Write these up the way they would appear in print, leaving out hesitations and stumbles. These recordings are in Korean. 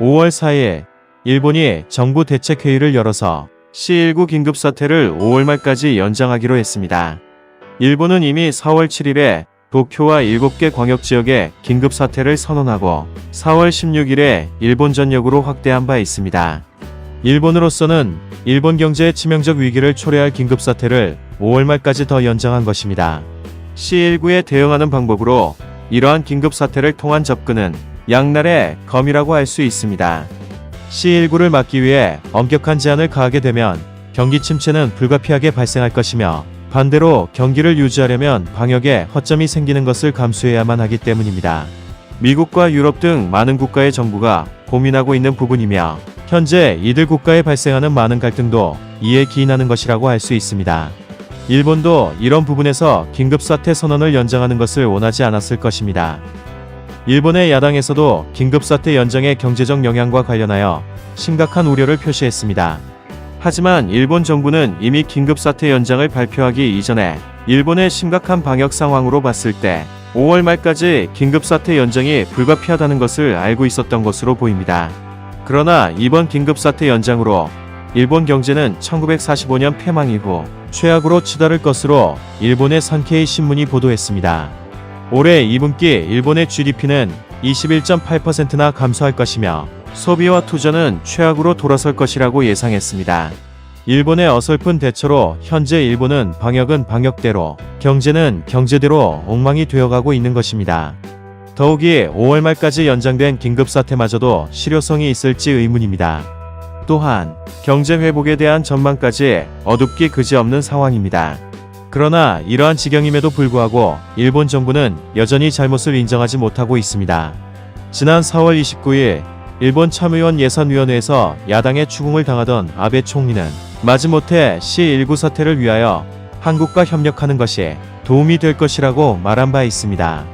5월 4일 일본이 정부 대책회의를 열어서 C19 긴급사태를 5월 말까지 연장하기로 했습니다. 일본은 이미 4월 7일에 도쿄와 7개 광역지역에 긴급사태를 선언하고 4월 16일에 일본 전역으로 확대한 바 있습니다. 일본으로서는 일본 경제의 치명적 위기를 초래할 긴급사태를 5월 말까지 더 연장한 것입니다. C19에 대응하는 방법으로 이러한 긴급사태를 통한 접근은 양날의 검이라고 할 수 있습니다. C19를 막기 위해 엄격한 제한을 가하게 되면 경기 침체는 불가피하게 발생할 것이며 반대로 경기를 유지하려면 방역에 허점이 생기는 것을 감수해야만 하기 때문입니다. 미국과 유럽 등 많은 국가의 정부가 고민하고 있는 부분이며 현재 이들 국가에 발생하는 많은 갈등도 이에 기인하는 것이라고 할 수 있습니다. 일본도 이런 부분에서 긴급사태 선언을 연장하는 것을 원하지 않았을 것입니다. 일본의 야당에서도 긴급사태 연장의 경제적 영향과 관련하여 심각한 우려를 표시했습니다. 하지만 일본 정부는 이미 긴급사태 연장을 발표하기 이전에 일본의 심각한 방역 상황으로 봤을 때 5월 말까지 긴급사태 연장이 불가피하다는 것을 알고 있었던 것으로 보입니다. 그러나 이번 긴급사태 연장으로 일본 경제는 1945년 폐망 이후 최악으로 치달을 것으로 일본의 산케이 신문이 보도했습니다. 올해 2분기 일본의 GDP는 21.8%나 감소할 것이며 소비와 투자는 최악으로 돌아설 것이라고 예상했습니다. 일본의 어설픈 대처로 현재 일본은 방역은 방역대로, 경제는 경제대로 엉망이 되어가고 있는 것입니다. 더욱이 5월 말까지 연장된 긴급사태마저도 실효성이 있을지 의문입니다. 또한 경제 회복에 대한 전망까지 어둡기 그지없는 상황입니다. 그러나 이러한 지경임에도 불구하고 일본 정부는 여전히 잘못을 인정하지 못하고 있습니다. 지난 4월 29일 일본 참의원 예산위원회에서 야당의 추궁을 당하던 아베 총리는 마지못해 C19 사태를 위하여 한국과 협력하는 것이 도움이 될 것이라고 말한 바 있습니다.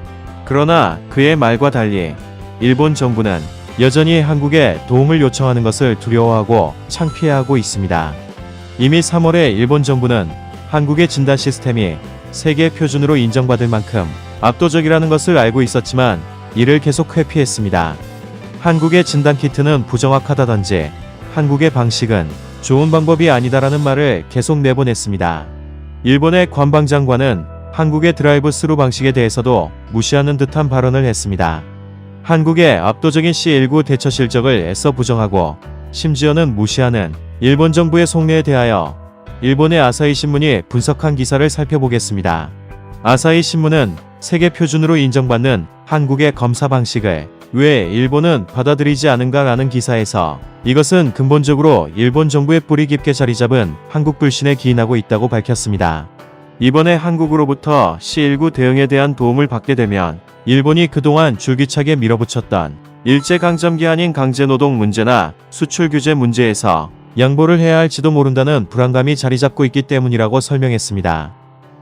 그러나 그의 말과 달리 일본 정부는 여전히 한국에 도움을 요청하는 것을 두려워하고 창피해하고 있습니다. 이미 3월에 일본 정부는 한국의 진단 시스템이 세계 표준으로 인정받을 만큼 압도적이라는 것을 알고 있었지만 이를 계속 회피했습니다. 한국의 진단키트는 부정확하다든지 한국의 방식은 좋은 방법이 아니다라는 말을 계속 내보냈습니다. 일본의 관방장관은 한국의 드라이브 스루 방식에 대해서도 무시하는 듯한 발언을 했습니다. 한국의 압도적인 C19 대처 실적을 애써 부정하고 심지어는 무시하는 일본 정부의 속내에 대하여 일본의 아사히 신문이 분석한 기사를 살펴보겠습니다. 아사히 신문은 세계 표준으로 인정받는 한국의 검사 방식을 왜 일본은 받아들이지 않은가라는 기사에서 이것은 근본적으로 일본 정부의 뿌리 깊게 자리 잡은 한국 불신에 기인하고 있다고 밝혔습니다. 이번에 한국으로부터 C19 대응에 대한 도움을 받게 되면 일본이 그동안 줄기차게 밀어붙였던 일제강점기 아닌 강제노동 문제나 수출 규제 문제에서 양보를 해야 할지도 모른다는 불안감이 자리 잡고 있기 때문이라고 설명했습니다.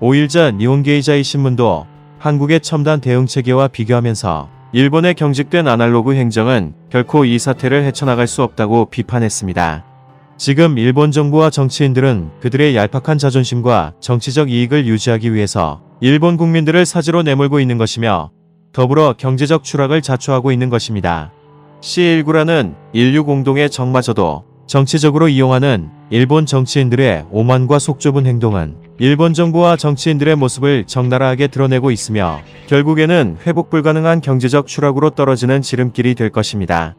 5일 전 니혼게이자이 신문도 한국의 첨단 대응 체계와 비교하면서 일본의 경직된 아날로그 행정은 결코 이 사태를 헤쳐나갈 수 없다고 비판했습니다. 지금 일본 정부와 정치인들은 그들의 얄팍한 자존심과 정치적 이익을 유지하기 위해서 일본 국민들을 사지로 내몰고 있는 것이며 더불어 경제적 추락을 자초하고 있는 것입니다. C19라는 인류 공동의 적마저도 정치적으로 이용하는 일본 정치인들의 오만과 속 좁은 행동은 일본 정부와 정치인들의 모습을 적나라하게 드러내고 있으며 결국에는 회복 불가능한 경제적 추락으로 떨어지는 지름길이 될 것입니다.